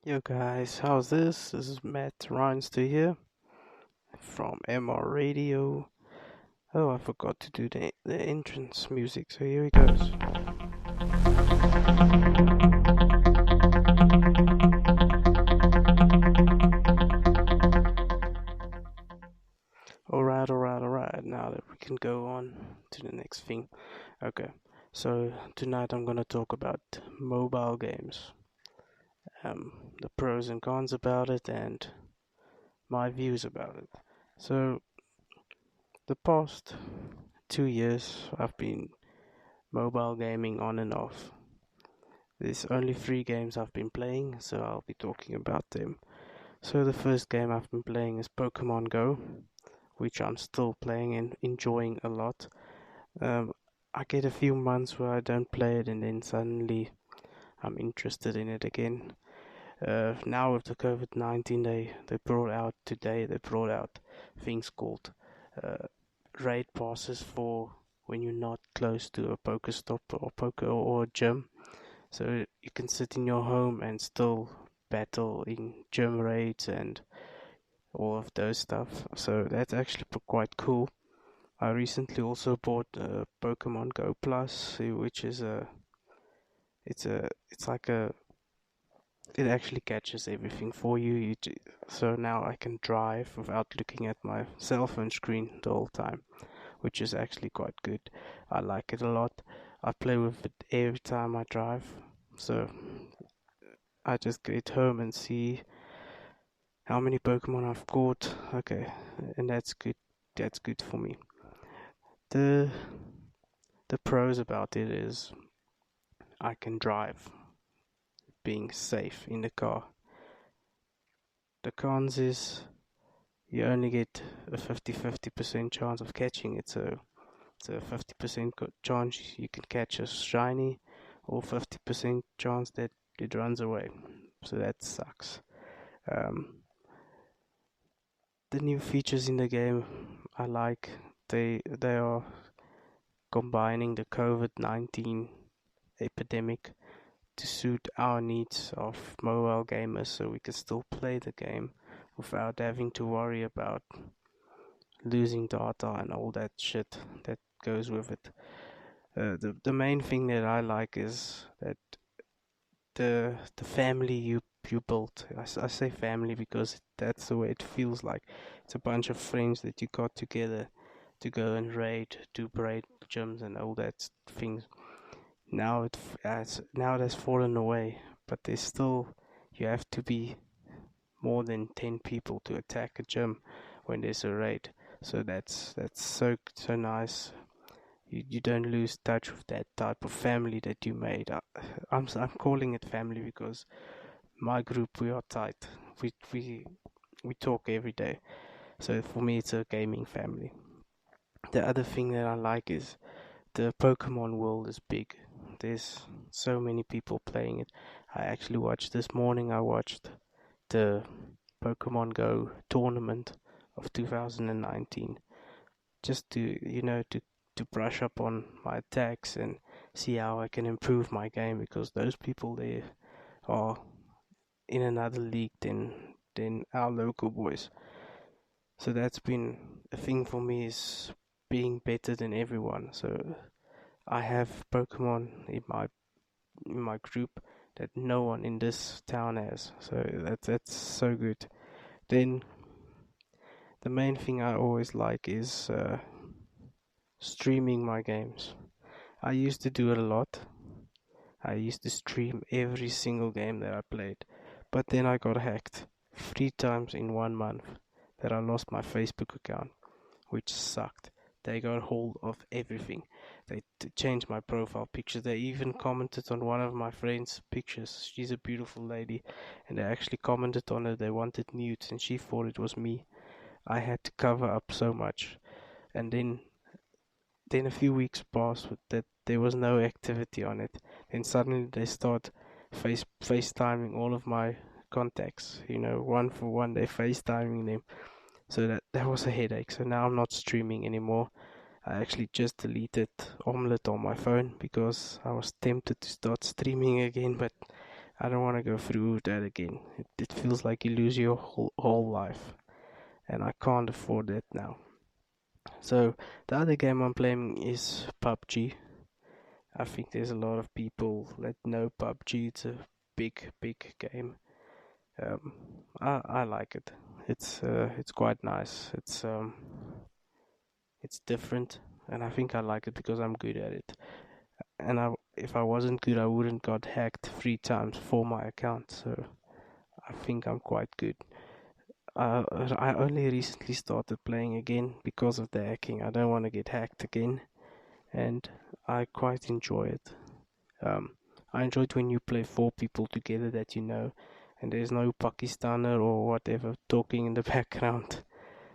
Yo guys, how's this? This is Matt Rhinester here from MR Radio. Oh, I forgot to do the entrance music, so here he goes. Alright. Now that we can go on to the next thing. Okay, so tonight I'm gonna talk about mobile games, the pros and cons about it, and my views about it. So, the past 2 years I've been mobile gaming on and off. There's only 3 games I've been playing, so I'll be talking about them. So the first game I've been playing is Pokemon Go, which I'm still playing and enjoying a lot. Um, I get a few months where I don't play it, and then suddenly I'm interested in it again. Now with the COVID-19, they brought out things called uh, raid passes for when you're not close to a Pokestop or Poke or a gym. So you can sit in your home and still battle in gym raids and all of those stuff. So that's actually quite cool. I recently also bought Pokemon Go Plus, which is it's like it actually catches everything for you. So now I can drive without looking at my cell phone screen the whole time, which is actually quite good. I like it a lot. I play with it every time I drive. So I just get home and see how many Pokemon I've caught. Okay, and that's good. That's good for me. The the pros about it is I can drive, being safe in the car. The cons is you only get a 50-50% chance of catching it, so it's a 50% chance you can catch a shiny, or 50% chance that it runs away. So that sucks. Um, the new features in the game I like. They are combining the COVID-19 epidemic to suit our needs of mobile gamers, so we can still play the game without having to worry about losing data and all that shit that goes with it. The main thing that I like is that the family you built. I say family because that's the way it feels like. It's a bunch of friends that you got together to go and raid, do braid gyms and all that things. Now it has fallen away, but there's still you have to be more than 10 people to attack a gym when there's a raid. So that's so nice. You don't lose touch with that type of family that you made. I'm calling it family because my group, we are tight. We we we talk every day. So for me it's a gaming family. The other thing that I like is the Pokemon world is big. There's so many people playing it. I watched the Pokemon Go tournament of 2019, just to brush up on my attacks and see how I can improve my game, because those people there are in another league than our local boys. So that's been a thing for me, is being better than everyone. So I have Pokemon in my group that no one in this town has. So that's so good. Then the main thing I always like is streaming my games. I used to do it a lot. I used to stream every single game that I played, but then I got hacked 3 times in 1 month, that I lost my Facebook account, which sucked. They got hold of everything. They changed my profile picture. They even commented on one of my friend's pictures. She's a beautiful lady, and they actually commented on her. They wanted nudes, and she thought it was me. I had to cover up so much, and then a few weeks passed with that there was no activity on it. Then suddenly they start FaceTiming all of my contacts. One for one, they FaceTiming them. So that was a headache. So now I'm not streaming anymore. I actually just deleted Omelette on my phone because I was tempted to start streaming again, but I don't want to go through that again. It feels like you lose your whole life, and I can't afford that now. So the other game I'm playing is PUBG. I think there's a lot of people that know PUBG. It's a big game. Um, I like it. It's quite nice. It's different, and I think I like it because I'm good at it. And if I wasn't good, I wouldn't got hacked 3 times for my account. So I think I'm quite good. I only recently started playing again because of the hacking. I don't want to get hacked again, and I quite enjoy it. Um, I enjoy it when you play 4 people together that you know, and there's no Pakistaner or whatever talking in the background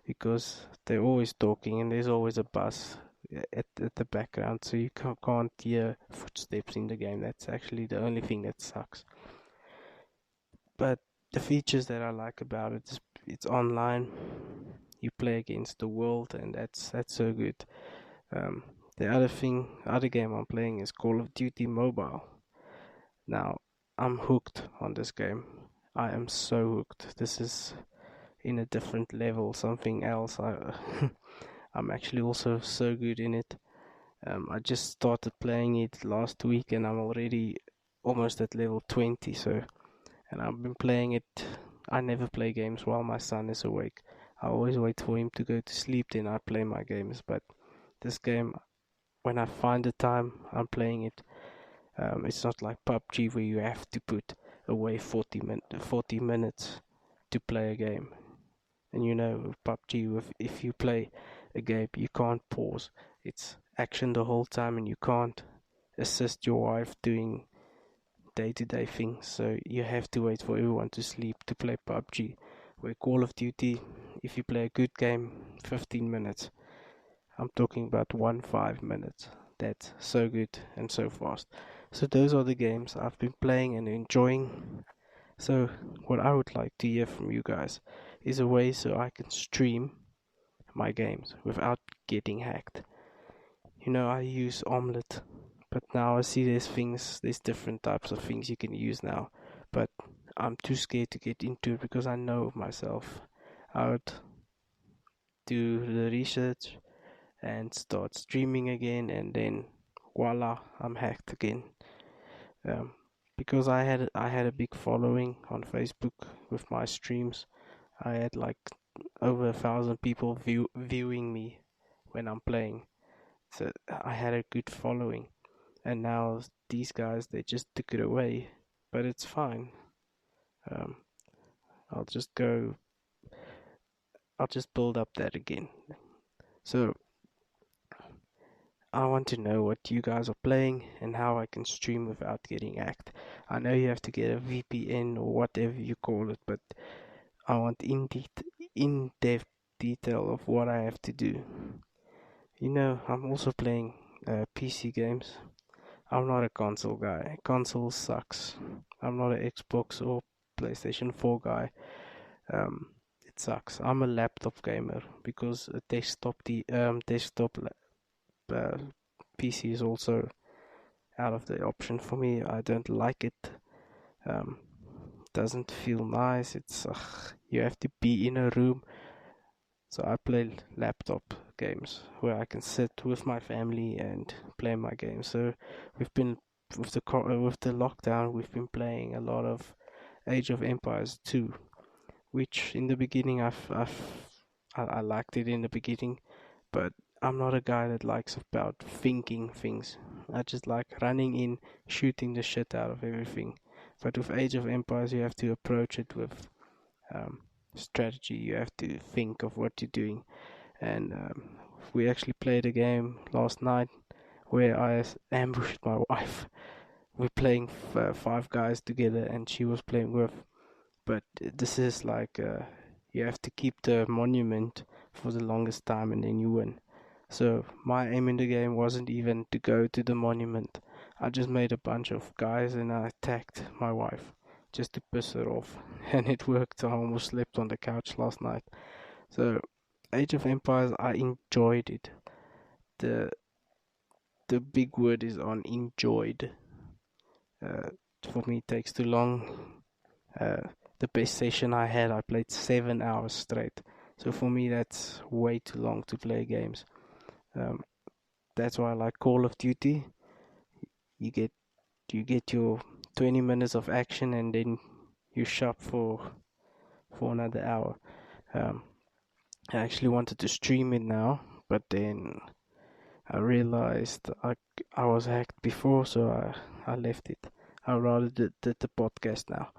because they're always talking and there's always a bus at the background, so you can't hear footsteps in the game. That's actually the only thing that sucks. But the features that I like about it is it's online. You play against the world, and that's so good. Um, the other game I'm playing is Call of Duty Mobile. Now, I'm hooked on this game. I am so hooked. This is in a different level, something else. I'm actually also so good in it. I just started playing it last week and I'm already almost at level 20. So, and I've been playing it. I never play games while my son is awake. I always wait for him to go to sleep, then I play my games. But this game, when I find the time, I'm playing it. It's not like PUBG where you have to put away 40 minutes to play a game. And you know, PUBG, if you play a game, you can't pause. It's action the whole time, and you can't assist your wife doing day-to-day things. So you have to wait for everyone to sleep to play PUBG. Where Call of Duty, if you play a good game, 15 minutes. I'm talking about 5 minutes. That's so good and so fast. So those are the games I've been playing and enjoying. So what I would like to hear from you guys is a way so I can stream my games without getting hacked. You know, I use Omelette, but now I see there's different types of things you can use now. But I'm too scared to get into it because I know myself. I would do the research and start streaming again, and then voila, I'm hacked again. Um, because I had a big following on Facebook with my streams. I had like over 1,000 people viewing me when I'm playing. So I had a good following, and now these guys they just took it away. But it's fine. Um, I'll just go. I'll just build up that again. So I want to know what you guys are playing and how I can stream without getting hacked. I know you have to get a VPN or whatever you call it, but I want in-depth detail of what I have to do. You know, I'm also playing PC games. I'm not a console guy. Console sucks. I'm not an Xbox or PlayStation 4 guy. It sucks. I'm a laptop gamer because a desktop PC is also out of the option for me. I don't like it. Um, doesn't feel nice. You have to be in a room. So I play laptop games where I can sit with my family and play my games. So we've been with the lockdown, we've been playing a lot of Age of Empires 2, which in the beginning I liked it in the beginning, but I'm not a guy that likes about thinking things. I just like running in, shooting the shit out of everything. But with Age of Empires, you have to approach it with um, strategy. You have to think of what you're doing. And we actually played a game last night where I ambushed my wife. We're playing 5 guys together, and she was playing with. But this is like you have to keep the monument for the longest time, and then you win. So my aim in the game wasn't even to go to the monument. I just made a bunch of guys and I attacked my wife just to piss her off. And it worked. I almost slept on the couch last night. So Age of Empires, I enjoyed it. The the big word is on enjoyed. for me it takes too long. The best session I had, I played 7 hours straight. So for me, that's way too long to play games. Um, that's why I like Call of Duty. You get your 20 minutes of action, and then you shop for another hour. Um, I actually wanted to stream it now, but then I realized I was hacked before, so I left it. I rather did the podcast now.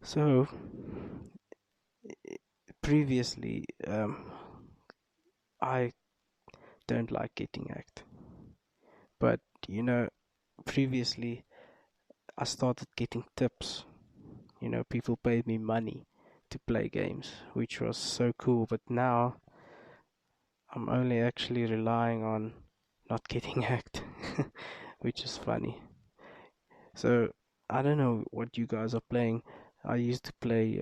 So previously, I don't like getting hacked, but you know, previously I started getting tips. People paid me money to play games, which was so cool. But now I'm only actually relying on not getting hacked, which is funny. So I don't know what you guys are playing. I used to play,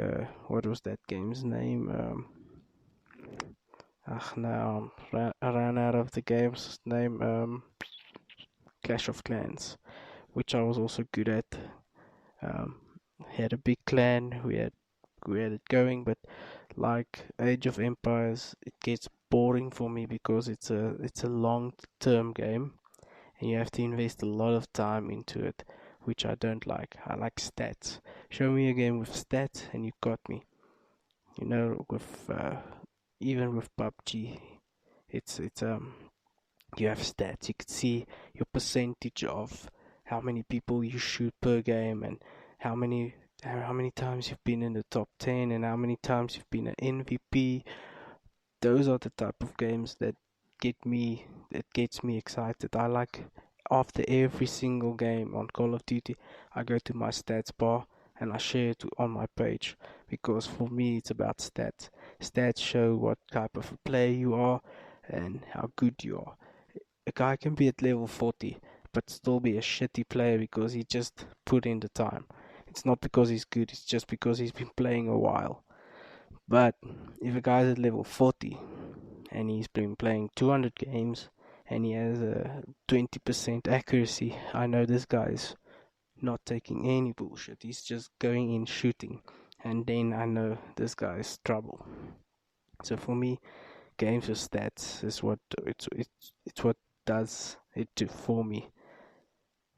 what was that game's name? Now I ran out of the game's name. Clash of Clans, which I was also good at. Um, had a big clan. We had it going, but like Age of Empires, it gets boring for me because it's a long-term game, and you have to invest a lot of time into it, which I don't like. I like stats. Show me a game with stats, and you got me. With even with PUBG, it's you have stats. You can see your percentage of how many people you shoot per game, and how many how many times you've been in the top 10, and how many times you've been an MVP. Those are the type of games that gets me excited. I like, after every single game on Call of Duty, I go to my stats bar and I share it on my page, because for me it's about stats. Stats show what type of a player you are and how good you are. A guy can be at level 40 but still be a shitty player because he just put in the time. It's not because he's good, it's just because he's been playing a while. But if a guy's at level 40 and he's been playing 200 games and he has a 20% accuracy, I know this guy's not taking any bullshit. He's just going in shooting, and then I know this guy's trouble. So for me, games with stats is what it's what does it for me.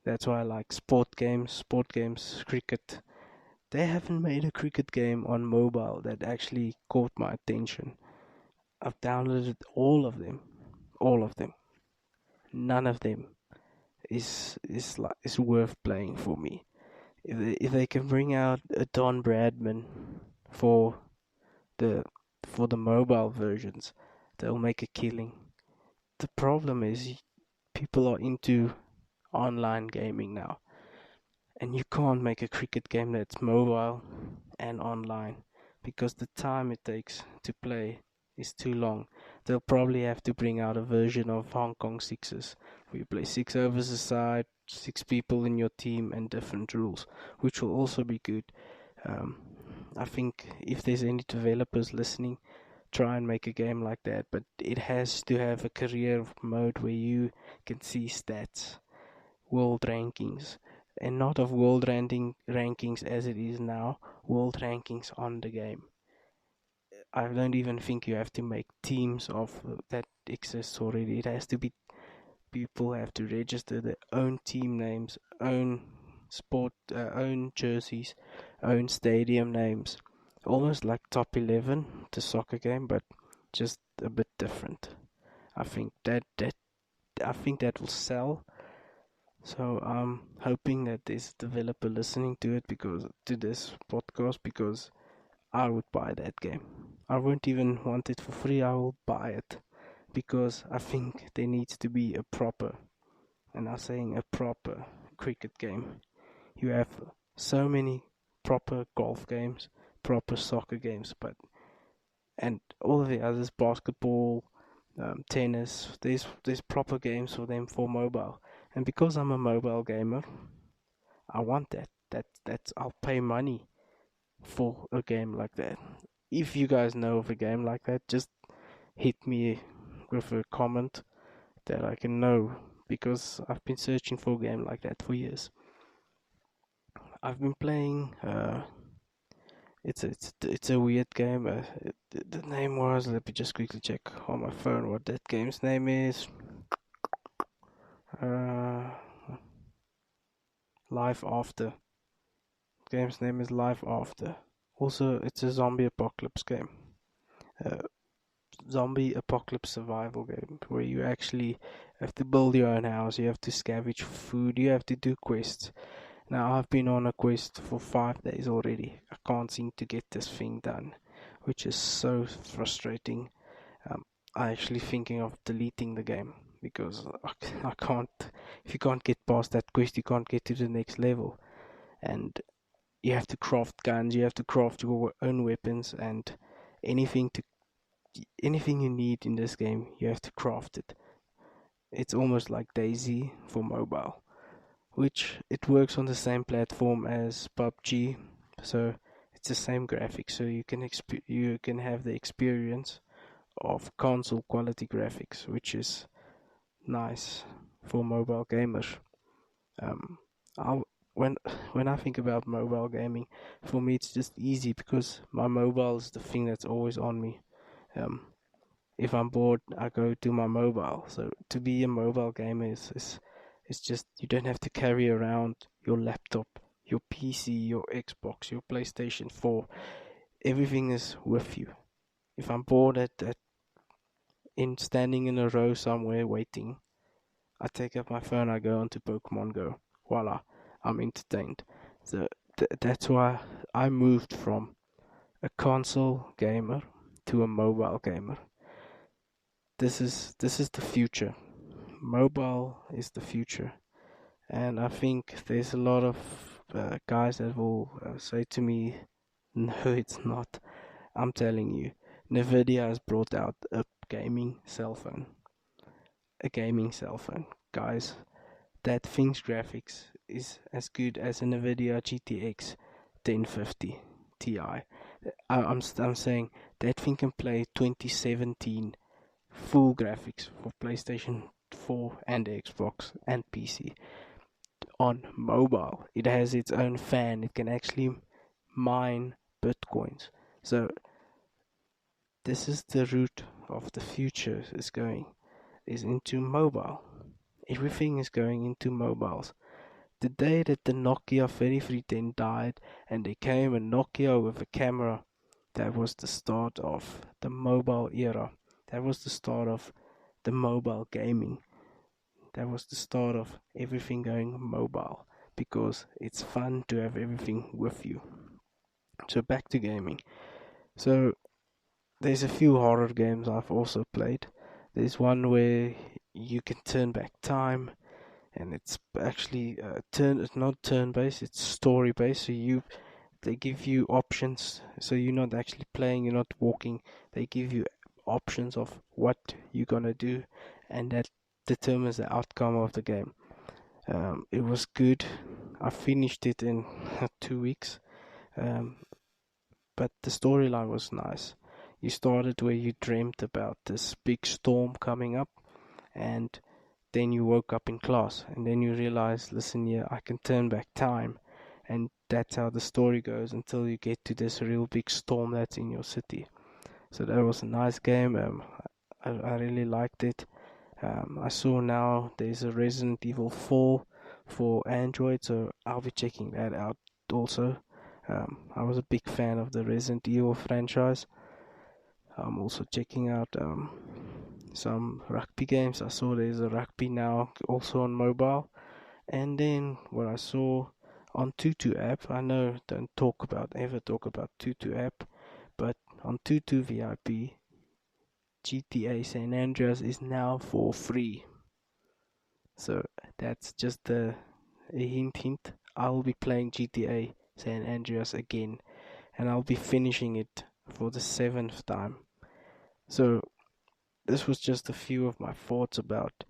That's why I like sport games, cricket. They haven't made a cricket game on mobile that actually caught my attention. I've downloaded all of them. None of them is worth playing for me. If they can bring out a Don Bradman for the for the mobile versions, they'll make a killing. The problem is people are into online gaming now, and you can't make a cricket game that's mobile and online, because the time it takes to play is too long. They'll probably have to bring out a version of Hong Kong Sixes, where you play 6 overs a side, 6 people in your team, and different rules, which will also be good. Um, I think if there's any developers listening, try and make a game like that, but it has to have a career mode where you can see stats, world rankings, and not of world rankings as it is now, world rankings on the game. I don't even think you have to make teams of that exists already. It has to be, people have to register their own team names, own own jerseys, own stadium names, almost like Top 11, the soccer game, but just a bit different. I think that will sell. So I'm hoping that there's a developer listening to it, because to this podcast, because I would buy that game. I won't even want it for free. I will buy it, because I think there needs to be a proper, and I'm saying a proper, cricket game. You have so many proper golf games, proper soccer games, and all of the others, basketball, tennis. There's proper games for them for mobile, and because I'm a mobile gamer, I want that. That's I'll pay money for a game like that. If you guys know of a game like that, just hit me with a comment that I can know, because I've been searching for a game like that for years. I've been playing. It's a weird game. The name was. Let me just quickly check on my phone what that game's name is. Uh, Life After. Game's name is Life After. Also, it's a zombie apocalypse game. Uh, Zombie apocalypse survival game where you actually have to build your own house. You have to scavenge for food. You have to do quests. Now I've been on a quest for 5 days already. I can't seem to get this thing done, which is so frustrating. I'm actually thinking of deleting the game because I can't. If you can't get past that quest, you can't get to the next level, and you have to craft guns. You have to craft your own weapons and anything to anything you need in this game. You have to craft it. It's almost like DayZ for mobile, which it works on the same platform as PUBG, so it's the same graphics. So you can have the experience of console quality graphics, which is nice for mobile gamers. Um, I'll, when when I think about mobile gaming, for me it's just easy because my mobile is the thing that's always on me. Um, if I'm bored, I go to my mobile. So to be a mobile gamer is it's just you don't have to carry around your laptop, your PC, your Xbox, your PlayStation 4. Everything is with you. If I'm bored at in standing in a row somewhere waiting, I take up my phone, I go onto Pokemon Go. Voila, I'm entertained. So that's why I moved from a console gamer to a mobile gamer. This is the future. Mobile is the future, and I think there's a lot of guys that will say to me, "No, it's not." I'm telling you, Nvidia has brought out a gaming cell phone, guys. That thing's graphics is as good as a Nvidia GTX 1050 Ti. I'm saying that thing can play 2017 full graphics for PlayStation 4 and Xbox and PC on mobile. It has its own fan. It can actually mine bitcoins. So this is the route of the future is into mobile. Everything is going into mobiles. The day that the Nokia 3310 died and there came a Nokia with a camera, that was the start of the mobile era. That was the start of the mobile gaming. That was the start of everything going mobile because it's fun to have everything with you. So back to gaming. So there's a few horror games I've also played. There's one where you can turn back time, and it's actually it's not turn based, it's story based. So they give you options. So you're not actually playing, you're not walking. They give you options of what you're gonna do, and that determines the outcome of the game. It was good. I finished it in 2 weeks. Um, but the storyline was nice. You started where you dreamt about this big storm coming up, and then you woke up in class, and then you realized, listen here, I can turn back time, and that's how the story goes until you get to this real big storm that's in your city. So that was a nice game. I really liked it. I saw now there's a Resident Evil 4 for Android, so I'll be checking that out also. I was a big fan of the Resident Evil franchise. I'm also checking out some rugby games. I saw there's a rugby now also on mobile. And then what I saw on Tutu app, I know don't ever talk about Tutu app, but on Tutu VIP, GTA San Andreas is now for free. So that's just a hint. I'll be playing GTA San Andreas again, and I'll be finishing it for the 7th time. So this was just a few of my thoughts about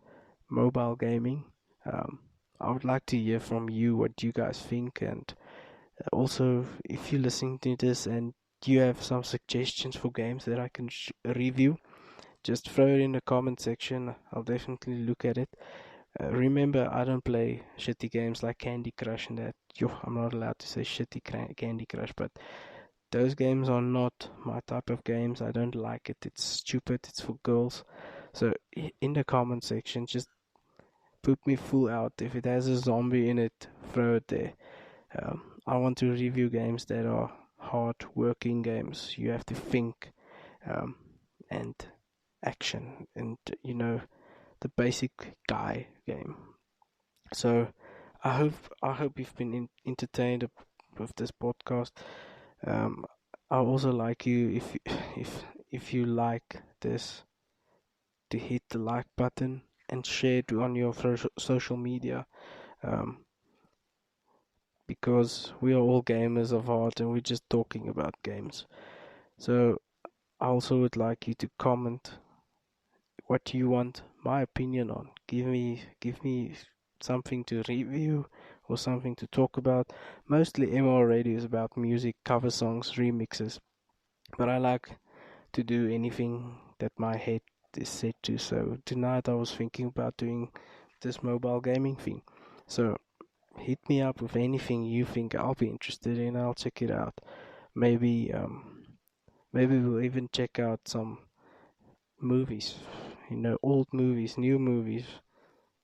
mobile gaming. I would like to hear from you what you guys think, and also if you're listening to this and you have some suggestions for games that I can review, just throw it in the comment section. I'll definitely look at it. Remember, I don't play shitty games like Candy Crush and that. Yo, I'm not allowed to say shitty Candy Crush, but those games are not my type of games. I don't like it. It's stupid. It's for girls. So in the comment section, just put me full out. If it has a zombie in it, throw it there. I want to review games that are hard working games. You have to think um, and action and the basic guy game. So I hope you've been entertained with this podcast. Um, I also like you if you like this to hit the like button and share it on your social media. Um, because we are all gamers of heart and we're just talking about games. So I also would like you to comment what you want my opinion on. Give me something to review or something to talk about. Mostly MR Radio is about music, cover songs, remixes, but I like to do anything that my head is set to. So tonight I was thinking about doing this mobile gaming thing. So hit me up with anything you think I'll be interested in. I'll check it out. Maybe we'll even check out some movies, old movies, new movies,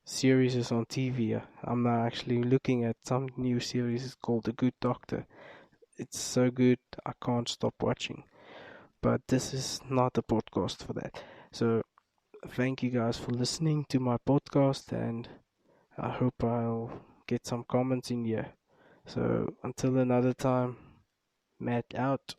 series on TV. I'm now actually looking at some new series called The Good Doctor. It's so good, I can't stop watching. But this is not a podcast for that. So thank you guys for listening to my podcast, and I hope I'll get some comments in here. So until another time, Matt out.